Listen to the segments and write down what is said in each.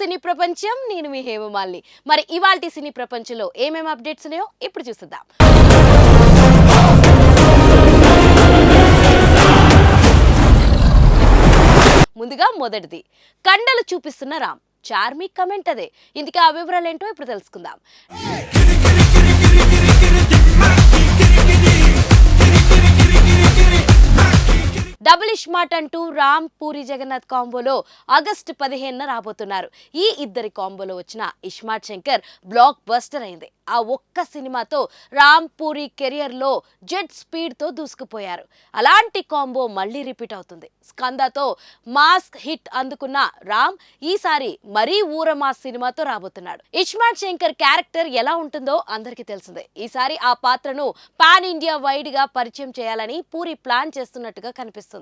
సినీ ప్రపంచం నేను మీ హేమమాలిని. మరి ఇవాల్టి సినీ ప్రపంచంలో ఏమేం అప్డేట్స్ ఉన్నాయో ఇప్పుడు చూద్దాం. ముందుగా మొదటిది కండలు చూపిస్తున్న రామ్. చార్మి కమెంట్ అదే. ఇందుకే ఆ వివరాలు ఏంటో ఇప్పుడు తెలుసుకుందాం. డబుల్ ఇష్మార్ట్ అంటూ రామ్ పూరి జగన్నాథ్ కాంబోలో ఆగస్టు 15న రాబోతున్నారు. ఈ ఇద్దరి కాంబోలో వచ్చిన ఇష్మార్ట్ శంకర్ బ్లాక్ బస్టర్ అయింది. ఆ ఒక్క సినిమాతో రామ్ పూరి కెరియర్ లో జెట్ స్పీడ్ తో దూసుకుపోయారు. అలాంటి కాంబో మళ్ళీ రిపీట్ అవుతుంది. స్కందాతో మాస్క్ హిట్ అందుకున్న రామ్ ఈసారి మరీ ఊర మాస్ సినిమాతో రాబోతున్నాడు. ఇష్మార్ట్ శంకర్ క్యారెక్టర్ ఎలా ఉంటుందో అందరికీ తెలిసిందే. ఈసారి ఆ పాత్రను పాన్ ఇండియా వైడ్ గా పరిచయం చేయాలని పూరి ప్లాన్ చేస్తున్నట్టుగా కనిపిస్తుంది.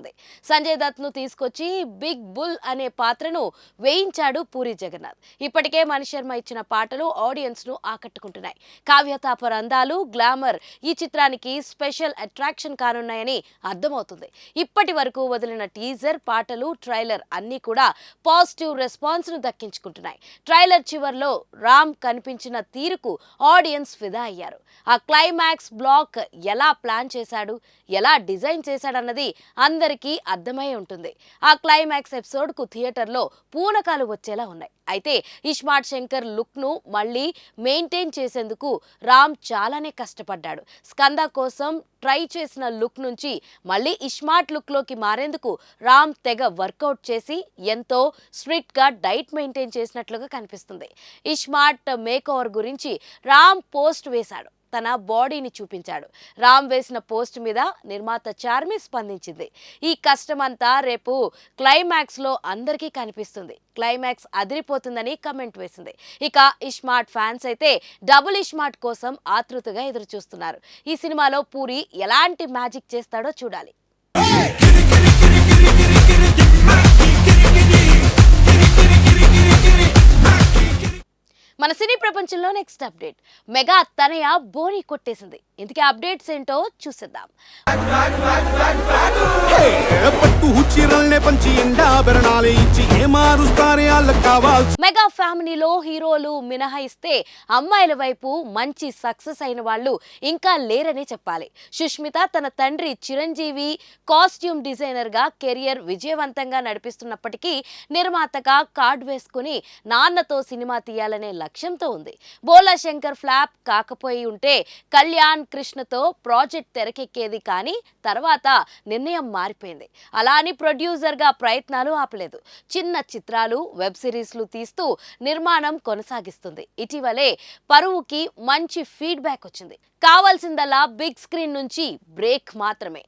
సంజయ్ దత్ ను తీసుకొచ్చి బిగ్ బుల్ అనే పాత్రను వేయించాడు పూరి జగన్నాథ్. ఇప్పటికే మణి శర్మ ఇచ్చిన పాటలు ఆడియన్స్ ను ఆకట్టుకుంటున్నాయి. కావ్యతాపర అందాలు, గ్లామర్ ఈ చిత్రానికి స్పెషల్ అట్రాక్షన్ కానున్నాయని అర్థమవుతుంది. ఇప్పటి వరకు వదిలిన టీజర్, పాటలు, ట్రైలర్ అన్ని కూడా పాజిటివ్ రెస్పాన్స్ ను దక్కించుకుంటున్నాయి. ట్రైలర్ చివర్లో రామ్ కనిపించిన తీరుకు ఆడియన్స్ ఫిదా అయ్యారు. ఆ క్లైమాక్స్ బ్లాక్ ఎలా ప్లాన్ చేశాడు, ఎలా డిజైన్ చేశాడన్నది అందరికీ అర్థమై ఉంటుంది. ఆ క్లైమాక్స్ ఎపిసోడ్ కు థియేటర్ లో పూనకాలు వచ్చేలా ఉన్నాయి. అయితే ఇష్మార్ట్ శంకర్ లుక్ ను మళ్ళీ మెయింటైన్ చేసేందుకు రామ్ చాలానే కష్టపడ్డాడు. స్కంద కోసం ట్రై చేసిన లుక్ నుంచి మళ్ళీ ఇష్మార్ట్ లుక్ లోకి మారేందుకు రామ్ తెగ వర్కౌట్ చేసి ఎంతో స్ట్రిక్ట్ గా డైట్ మెయింటైన్ చేసినట్లుగా కనిపిస్తుంది. ఇష్మార్ట్ మేక్ ఓవర్ గురించి రామ్ పోస్ట్ వేశాడు. తన బాడీని చూపించాడు. రామ్ వేసిన పోస్ట్ మీద నిర్మాత చార్మి స్పందించింది. ఈ కష్టమంతా రేపు క్లైమాక్స్ లో అందరికీ కనిపిస్తుంది. క్లైమాక్స్ అదిరిపోతుందని కమెంట్ వేసింది. ఇక ఇష్మార్ట్ ఫ్యాన్స్ అయితే డబుల్ ఇష్మార్ట్ కోసం ఆతృతగా ఎదురు చూస్తున్నారు. ఈ సినిమాలో పూరి ఎలాంటి మ్యాజిక్ చేస్తాడో చూడాలి. మన సినీ ప్రపంచంలో నెక్స్ట్ అప్డేట్ మెగా తనయ బోని కొట్టేసింది. ఇందుకే అప్డేట్స్ ఏంటో చూసేద్దాం. మెగా ఫ్యామిలీలో హీరోలు మినహాయిస్తే అమ్మాయిల వైపు మంచి సక్సెస్ అయిన వాళ్ళు ఇంకా లేరని చెప్పాలి. సుష్మిత తన తండ్రి చిరంజీవి కాస్ట్యూమ్ డిజైనర్ గా కెరియర్ విజయవంతంగా నడిపిస్తున్నప్పటికీ నిర్మాతగా కార్డ్ వేసుకుని నాన్నతో సినిమా తీయాలనే లక్ష్యంతో ఉంది. బోలా శంకర్ ఫ్లాప్ కాకపోయి ఉంటే కళ్యాణ్ కృష్ణతో ప్రాజెక్ట్ తెరకెక్కేది. కానీ తర్వాత నిర్ణయం మారిపోయింది. అలా అని ప్రొడ్యూసర్ గా ప్రయత్నాలు ఆపలేదు. చిన్న చిత్రాలు, వెబ్ సిరీస్లు తీస్తూ నిర్మాణం కొనసాగిస్తుంది. ఇటీవలే పరువుకి మంచి ఫీడ్బ్యాక్ వచ్చింది. కావాల్సిందల్లా బిగ్ స్క్రీన్ నుంచి బ్రేక్ మాత్రమే.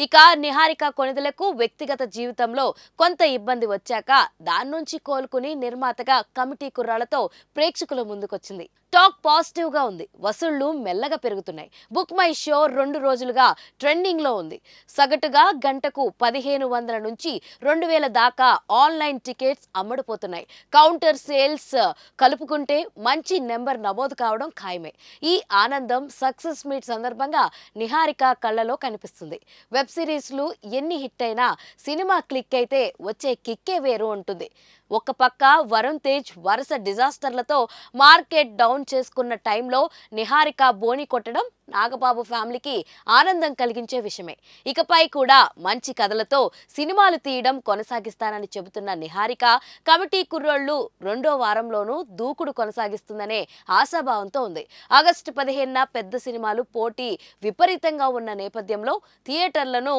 ఇక నిహారిక కొణిదెలకు వ్యక్తిగత జీవితంలో కొంత ఇబ్బంది వచ్చాక దాని నుంచి కోలుకుని నిర్మాతగా కమిటీ కుర్రాళ్లతో ప్రేక్షకుల ముందుకొచ్చింది. టాక్ పాజిటివ్ గా ఉంది. వసూళ్లు మెల్లగా పెరుగుతున్నాయి. బుక్ మై షో 2 రోజులుగా ట్రెండింగ్ లో ఉంది. సగటుగా గంటకు 1500 నుంచి 2000 దాకా ఆన్లైన్ టికెట్స్ అమ్ముడుపోతున్నాయి. కౌంటర్ సేల్స్ కలుపుకుంటే మంచి నెంబర్ నమోదు కావడం ఖాయమే. ఈ ఆనందం సక్సెస్ మీట్ సందర్భంగా నిహారిక కళ్ళలో కనిపిస్తుంది. వెబ్ సిరీస్లు ఎన్ని హిట్ అయినా సినిమా క్లిక్ అయితే వచ్చే కిక్కే వేరు ఉంటుంది. ఒక పక్క వరుణ్ తేజ్ వరుస డిజాస్టర్లతో మార్కెట్ డౌన్ చేసుకున్న టైంలో నిహారిక బోని కొట్టడం నాగబాబు ఫ్యామిలీకి ఆనందం కలిగించే విషయమే. ఇకపై కూడా మంచి కథలతో సినిమాలు తీయడం కొనసాగిస్తానని చెబుతున్న నిహారిక కమిటీ కుర్రోళ్లు 2వ వారంలోనూ దూకుడు కొనసాగిస్తుందనే ఆశాభావంతో ఉంది. ఆగస్టు 15న పెద్ద సినిమాలు పోటీ విపరీతంగా ఉన్న నేపథ్యంలో థియేటర్లను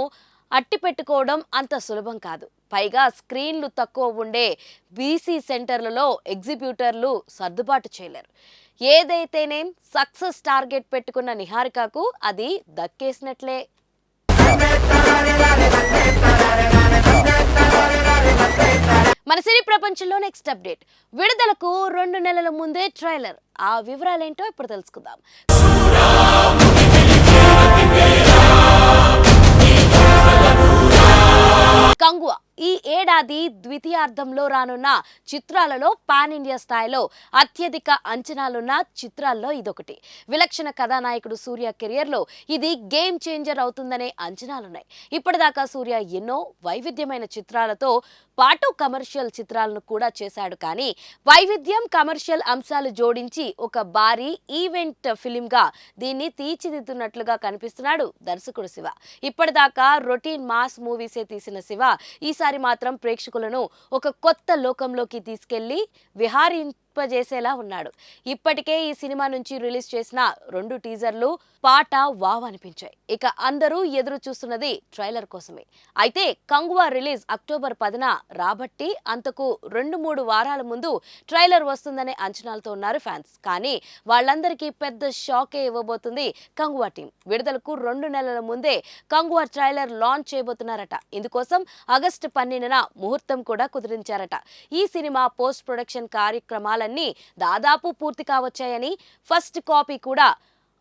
అట్టి పెట్టుకోవడం అంత సులభం కాదు. పైగా స్క్రీన్లు తక్కువ ఉండే బీసీ సెంటర్లలో ఎగ్జిబ్యూటర్లు సర్దుబాటు చేయలేరు. ఏదైతేనేం సక్సెస్ టార్గెట్ పెట్టుకున్న నిహారికకు అది దక్కేసినట్లే. మన సినీ ప్రపంచంలో నెక్స్ట్ అప్డేట్ విడుదలకు 2 నెలల ముందే ట్రైలర్. ఆ వివరాలేంటో ఇప్పుడు తెలుసుకుందాం. కంగువ ఈ ఏడాది ఏడాది ద్వితీయార్థంలో రానున్న చిత్రాలలో పాన్ ఇండియా స్థాయిలో అత్యధిక అంచనాలున్న చిత్రాల్లో ఇదొకటి. విలక్షణ కథానాయకుడు సూర్య కెరియర్లో ఇది గేమ్ చేంజర్ అవుతుందనే అంచనాలున్నాయి. ఇప్పటిదాకా సూర్య ఎన్నో వైవిధ్యమైన చిత్రాలతో పాటు కమర్షియల్ చిత్రాలను కూడా చేశాడు. కానీ వైవిధ్యం, కమర్షియల్ అంశాలు జోడించి ఒక భారీ ఈవెంట్ ఫిలిం గా దీన్ని తీర్చిదిద్దున్నట్లుగా కనిపిస్తున్నాడు దర్శకుడు శివ. ఇప్పటిదాకా రొటీన్ మాస్ మూవీసే తీసిన శివ ఈసారి మాత్రం ప్రేక్షకులను ఒక కొత్త లోకంలోకి తీసుకెళ్లి విహారింపజేసేలా ఉన్నాడు. ఇప్పటికే ఈ సినిమా నుంచి రిలీజ్ చేసిన 2 టీజర్లు పాట వావ్ అనిపించాయి. ఇక అందరూ ఎదురు చూస్తున్నది ట్రైలర్ కోసమే. అయితే కంగువా రిలీజ్ అక్టోబర్ 10న రాబట్టి అంతకు 2-3 వారాల ముందు ట్రైలర్ వస్తుందనే అంచనాలతో ఉన్నారు ఫ్యాన్స్. కానీ వాళ్ళందరికీ పెద్ద షాకే ఇవ్వబోతుంది కంగువా టీం. విడుదలకు 2 నెలల ముందే కంగువా ట్రైలర్ లాంచ్ చేయబోతున్నారట. ఇందుకోసం ఆగస్టు 12న ముహూర్తం కూడా కుదిరించారట. ఈ సినిమా పోస్ట్ ప్రొడక్షన్ కార్యక్రమాలన్నీ దాదాపు పూర్తి కావచ్చాయని, ఫస్ట్ కాపీ కూడా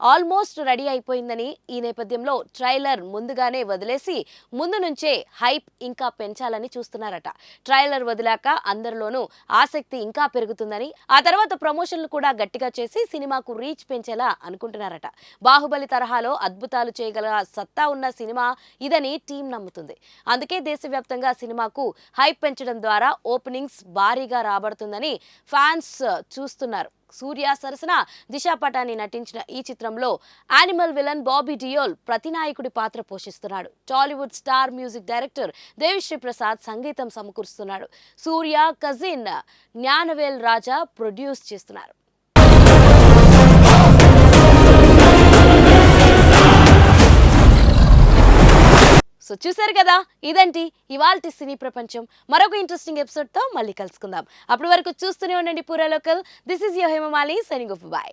ఆల్మోస్ట్ రెడీ అయిపోయిందని, ఈ నేపథ్యంలో ట్రైలర్ ముందుగానే వదిలేసి ముందు నుంచే హైప్ ఇంకా పెంచాలని చూస్తున్నారట. ట్రైలర్ వదిలాక అందరిలోనూ ఆసక్తి ఇంకా పెరుగుతుందని, ఆ తర్వాత ప్రమోషన్లు కూడా గట్టిగా చేసి సినిమాకు రీచ్ పెంచేలా అనుకుంటున్నారట. బాహుబలి తరహాలో అద్భుతాలు చేయగల సత్తా ఉన్న సినిమా ఇదని టీం నమ్ముతుంది. అందుకే దేశవ్యాప్తంగా సినిమాకు హైప్ పెంచడం ద్వారా ఓపెనింగ్స్ భారీగా రాబడుతుందని ఫ్యాన్స్ చూస్తున్నారు. సూర్య సరసన దిశా పటాని నటించిన ఈ చిత్రంలో యానిమల్ విలన్ బాబీ డియోల్ ప్రతినాయకుడి పాత్ర పోషిస్తున్నాడు. Tollywood star music director Devi Sri Prasad సంగీతం సమకూరుస్తున్నాడు. సూర్య కజిన్ జ్ఞానవేల్ రాజా ప్రొడ్యూస్ చేస్తున్నారు. సో చూసారు కదా, ఇదంటి ఇవాల్టి సినీ ప్రపంచం. మరొక ఇంట్రెస్టింగ్ ఎపిసోడ్తో మళ్ళీ కలుసుకుందాం. అప్పటి వరకు చూస్తూనే ఉండండి పూరా local. This is your Hemamali signing off. By.